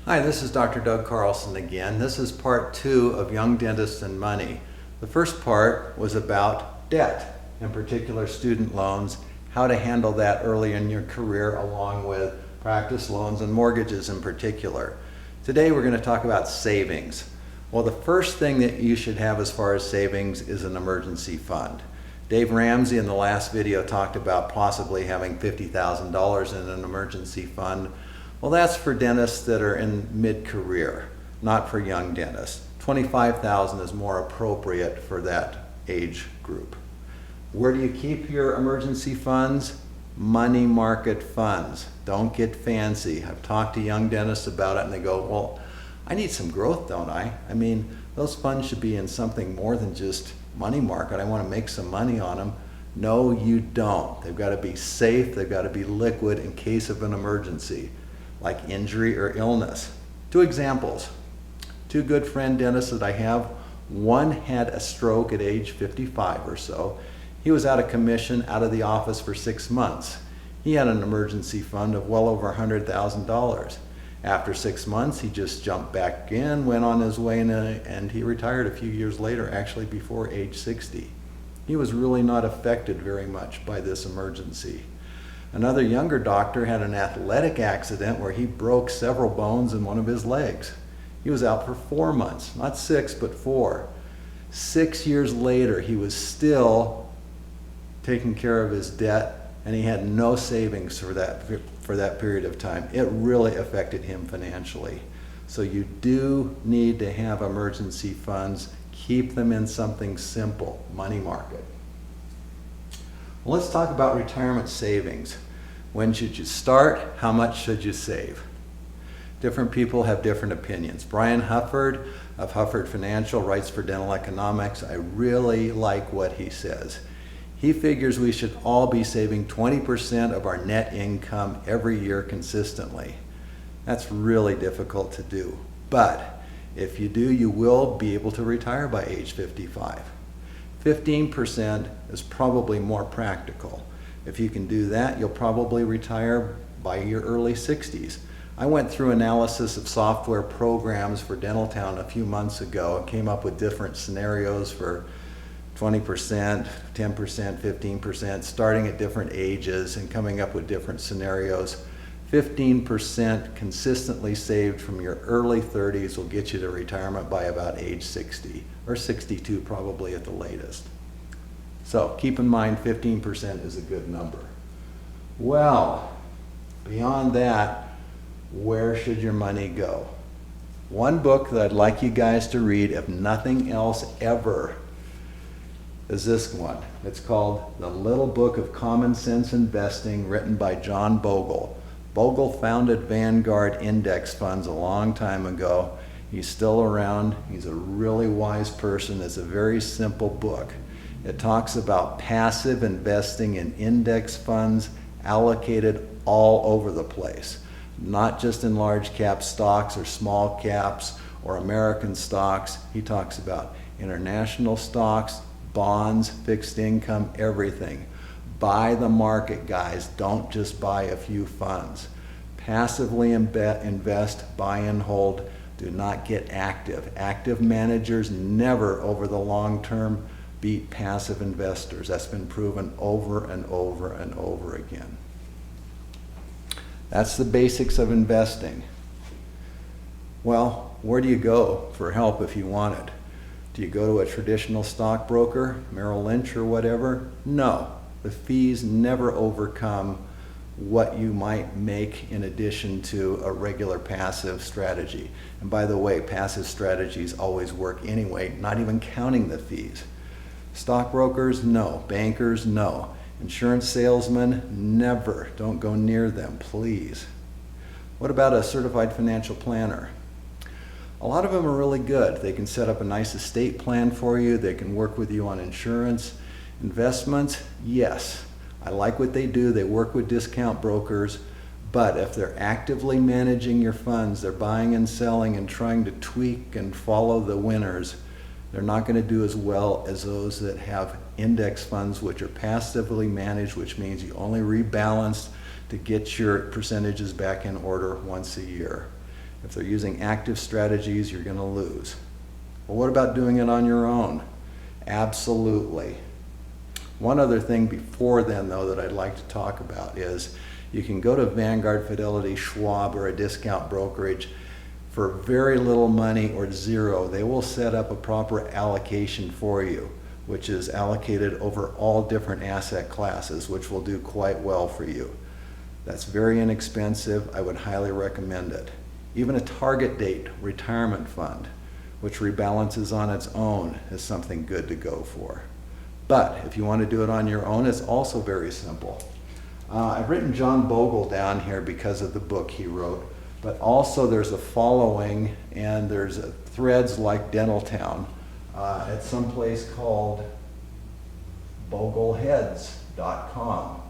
Hi, this is Dr. Doug Carlsen again. This is part 2 of Young Dentists and Money. The first part was about debt, in particular student loans, how to handle that early in your career along with practice loans and mortgages in particular. Today we're going to talk about savings. Well, the first thing that you should have as far as savings is an emergency fund. Dave Ramsey in the last video talked about possibly having $50,000 in an emergency fund. Well, that's for dentists that are in mid-career, not for young dentists. $25,000 is more appropriate for that age group. Where do you keep your emergency funds? Money market funds. Don't get fancy. I've talked to young dentists about it and they go, well, I need some growth, don't I? I mean, those funds should be in something more than just money market. I want to make some money on them. No, you don't. They've got to be safe. They've got to be liquid in case of an emergency, like injury or illness. 2 examples. 2 good friend dentists that I have. One had a stroke at age 55 or so. He was out of commission, out of the office for 6 months. He had an emergency fund of well over $100,000. After 6 months, he just jumped back in, went on his way, and he retired a few years later, actually before age 60. He was really not affected very much by this emergency. Another younger doctor had an athletic accident where he broke several bones in one of his legs. He was out for 4 months, not 6, but 4. 6 years later, he was still taking care of his debt, and he had no savings for that period of time. It really affected him financially. So you do need to have emergency funds. Keep them in something simple, money market. Well, let's talk about retirement savings. When should you start? How much should you save? Different people have different opinions. Brian Hufford of Hufford Financial writes for Dental Economics. I really like what he says. He figures we should all be saving 20% of our net income every year consistently. That's really difficult to do. But if you do, you will be able to retire by age 55. 15% is probably more practical. If you can do that, you'll probably retire by your early 60s. I went through analysis of software programs for Dentaltown a few months ago and came up with different scenarios for 20%, 10%, 15%, starting at different ages and coming up with different scenarios. 15% consistently saved from your early 30s will get you to retirement by about age 60, or 62 probably at the latest. So keep in mind 15% is a good number. Well, beyond that, where should your money go? One book that I'd like you guys to read, if nothing else ever, is this one. It's called The Little Book of Common Sense Investing, written by John Bogle. Bogle founded Vanguard Index Funds a long time ago. He's still around. He's a really wise person. It's a very simple book. It talks about passive investing in index funds allocated all over the place, not just in large cap stocks or small caps or American stocks. He talks about international stocks, bonds, fixed income, everything. Buy the market, guys. Don't just buy a few funds. Passively invest, buy and hold. Do not get active. Active managers never, over the long term, beat passive investors. That's been proven over and over and over again. That's the basics of investing. Well, where do you go for help if you want it? Do you go to a traditional stockbroker, Merrill Lynch or whatever? No. The fees never overcome what you might make in addition to a regular passive strategy. And by the way, passive strategies always work anyway, not even counting the fees. Stockbrokers, no. Bankers, no. Insurance salesmen, never. Don't go near them, please. What about a certified financial planner? A lot of them are really good. They can set up a nice estate plan for you. They can work with you on insurance. Investments, yes. I like what they do. They work with discount brokers. But if they're actively managing your funds, they're buying and selling and trying to tweak and follow the winners, they're not going to do as well as those that have index funds, which are passively managed, which means you only rebalance to get your percentages back in order once a year. If they're using active strategies, you're going to lose. Well, what about doing it on your own? Absolutely. One other thing before then, though, that I'd like to talk about is you can go to Vanguard, Fidelity, Schwab, or a discount brokerage for very little money or zero. They will set up a proper allocation for you, which is allocated over all different asset classes, which will do quite well for you. That's very inexpensive. I would highly recommend it. Even a target date retirement fund, which rebalances on its own, is something good to go for. But if you want to do it on your own, it's also very simple. I've written John Bogle down here because of the book he wrote, but also there's a following, and there's threads like Dentaltown at some place called Bogleheads.com.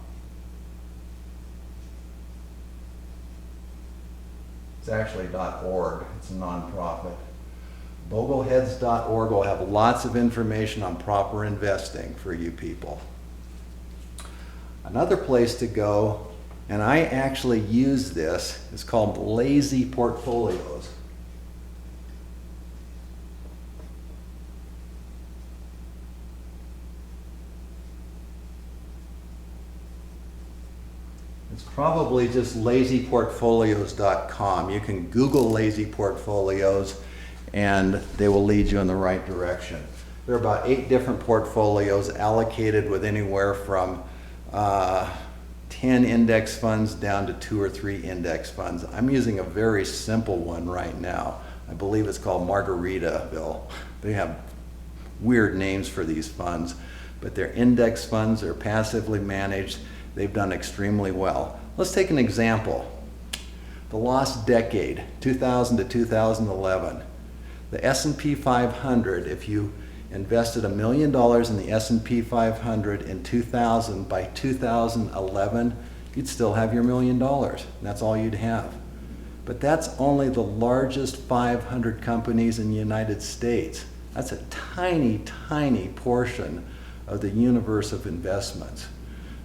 It's actually .org. It's a nonprofit. Bogleheads.org will have lots of information on proper investing for you people. Another place to go, and I actually use this, is called Lazy Portfolios. It's probably just lazyportfolios.com. You can Google Lazy Portfolios and they will lead you in the right direction. There are about 8 different portfolios allocated with anywhere from 10 index funds down to 2 or 3 index funds. I'm using a very simple one right now. I believe it's called Margaritaville. They have weird names for these funds, but they're index funds, they're passively managed, they've done extremely well. Let's take an example. The lost decade, 2000 to 2011. The S&P 500, if you invested $1 million in the S&P 500 in 2000, by 2011, you'd still have your $1 million. And that's all you'd have. But that's only the largest 500 companies in the United States. That's a tiny, tiny portion of the universe of investments.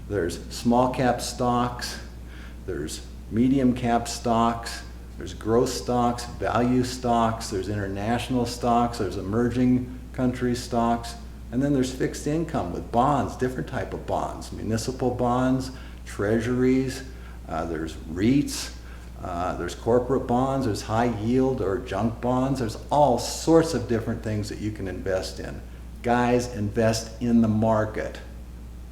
There's small cap stocks, there's medium cap stocks, there's growth stocks, value stocks, there's international stocks, there's emerging country stocks, and then there's fixed income with bonds, different type of bonds, municipal bonds, treasuries, there's REITs, there's corporate bonds, there's high yield or junk bonds, there's all sorts of different things that you can invest in. Guys, invest in the market,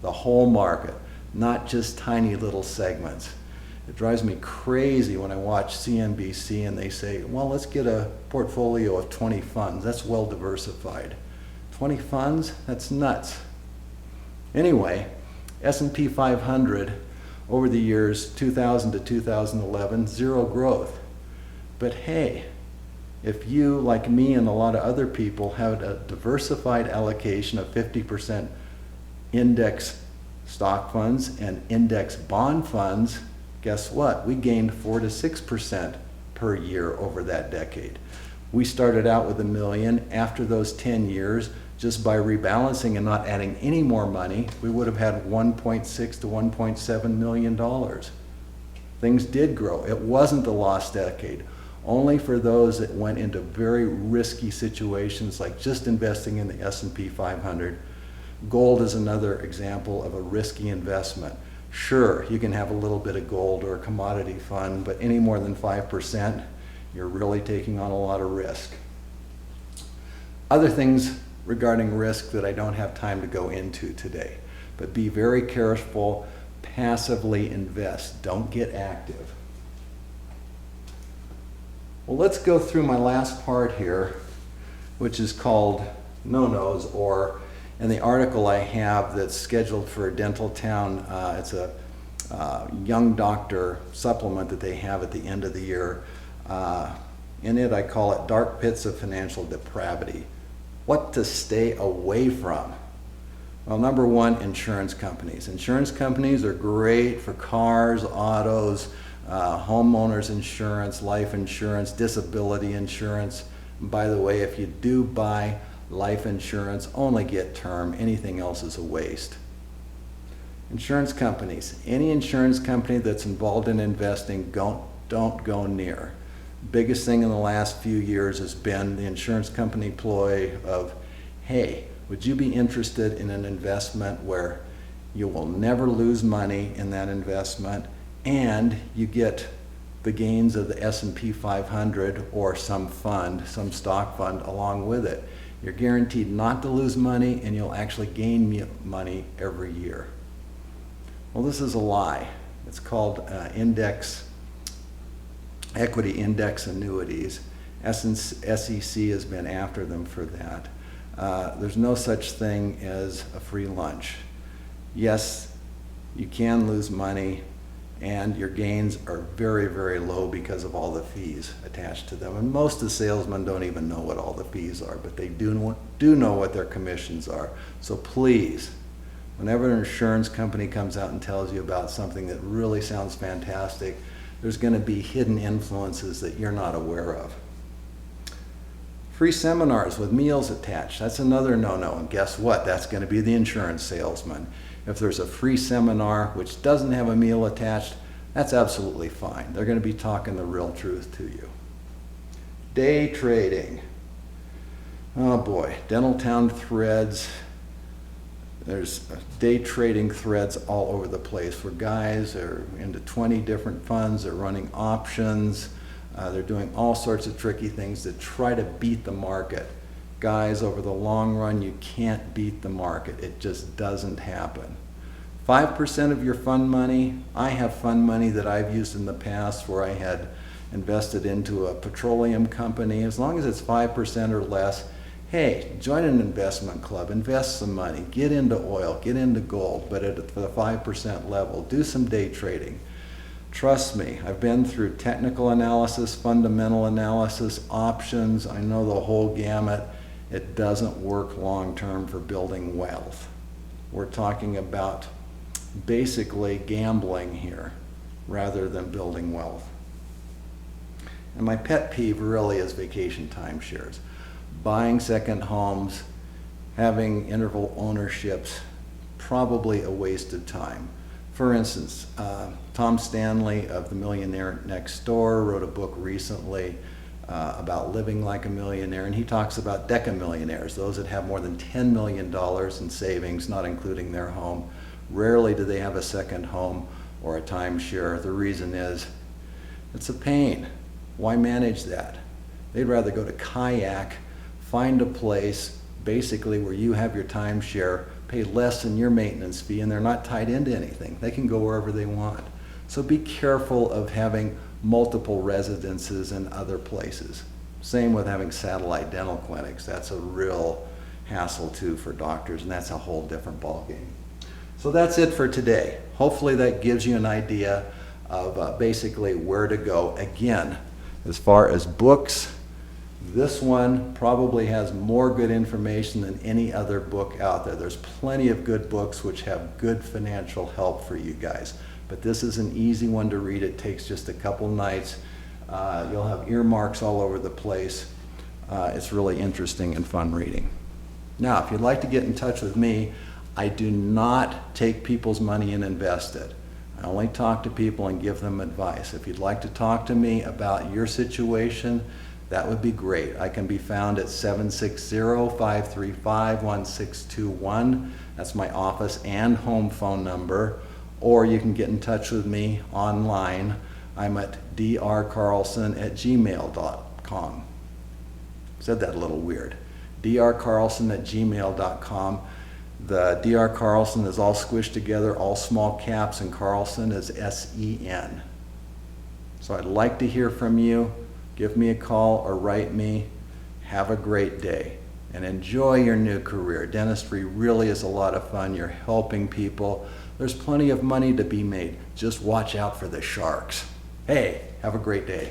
the whole market, not just tiny little segments. It drives me crazy when I watch CNBC and they say, well, let's get a portfolio of 20 funds. That's well diversified. 20 funds? That's nuts. Anyway, S&P 500 over the years 2000 to 2011, zero growth. But hey, if you, like me and a lot of other people, have a diversified allocation of 50% index stock funds and index bond funds, guess what? We gained 4 to 6% per year over that decade. We started out with $1 million. After those 10 years, just by rebalancing and not adding any more money, we would have had $1.6 to $1.7 million. Things did grow. It wasn't the lost decade. Only for those that went into very risky situations like just investing in the S&P 500. Gold is another example of a risky investment. Sure, you can have a little bit of gold or a commodity fund, but any more than 5%, you're really taking on a lot of risk. Other things regarding risk that I don't have time to go into today, but be very careful, passively invest, don't get active. Well, let's go through my last part here, which is called Nonos, or in the article I have that's scheduled for Dentaltown, it's a young doctor supplement that they have at the end of the year. In it, I call it Dark Pits of Financial Depravity. What to stay away from? Well, number one, insurance companies. Insurance companies are great for cars, autos, homeowners insurance, life insurance, disability insurance. And by the way, if you do buy life insurance, only get term. Anything else is a waste. Insurance companies. Any insurance company that's involved in investing, don't go near. Biggest thing in the last few years has been the insurance company ploy of, hey, would you be interested in an investment where you will never lose money in that investment and you get the gains of the S&P 500 or some fund, some stock fund along with it. You're guaranteed not to lose money and you'll actually gain money every year. Well, this is a lie. It's called equity index annuities. SEC has been after them for that. There's no such thing as a free lunch. Yes, you can lose money and your gains are very, very low because of all the fees attached to them. And most of the salesmen don't even know what all the fees are, but they do know what their commissions are. So please, whenever an insurance company comes out and tells you about something that really sounds fantastic, there's going to be hidden influences that you're not aware of. Free seminars with meals attached, that's another no-no. And guess what? That's going to be the insurance salesman. If there's a free seminar which doesn't have a meal attached, that's absolutely fine. They're going to be talking the real truth to you. Day trading. Oh boy, Dentaltown threads. There's day trading threads all over the place where guys are into 20 different funds, they're running options, they're doing all sorts of tricky things to try to beat the market. Guys, over the long run, you can't beat the market. It just doesn't happen. 5% of your fund money, I have fund money that I've used in the past where I had invested into a petroleum company. As long as it's 5% or less, hey, join an investment club, invest some money, get into oil, get into gold, but at the 5% level, do some day trading. Trust me, I've been through technical analysis, fundamental analysis, options, I know the whole gamut. It doesn't work long-term for building wealth. We're talking about basically gambling here rather than building wealth. And my pet peeve really is vacation timeshares. Buying second homes, having interval ownerships, probably a waste of time. For instance, Tom Stanley of The Millionaire Next Door wrote a book recently about living like a millionaire, and he talks about decamillionaires, those that have more than $10 million in savings, not including their home. Rarely do they have a second home or a timeshare. The reason is it's a pain. Why manage that? They'd rather go to kayak, find a place basically where you have your timeshare, pay less than your maintenance fee, and they're not tied into anything. They can go wherever they want. So be careful of having multiple residences in other places. Same with having satellite dental clinics. That's a real hassle too for doctors, and that's a whole different ballgame. So that's it for today. Hopefully that gives you an idea of basically where to go. Again, as far as books, this one probably has more good information than any other book out there. There's plenty of good books which have good financial help for you guys. But this is an easy one to read. It takes just a couple nights. You'll have earmarks all over the place. It's really interesting and fun reading. Now, if you'd like to get in touch with me, I do not take people's money and invest it. I only talk to people and give them advice. If you'd like to talk to me about your situation, that would be great. I can be found at 760-535-1621. That's my office and home phone number. Or you can get in touch with me online. I'm at drcarlsen@gmail.com. Said that a little weird. drcarlsen@gmail.com. The Dr. Carlsen is all squished together, all small caps, and Carlsen is S-E-N. So I'd like to hear from you. Give me a call or write me. Have a great day and enjoy your new career. Dentistry really is a lot of fun. You're helping people. There's plenty of money to be made. Just watch out for the sharks. Hey, have a great day.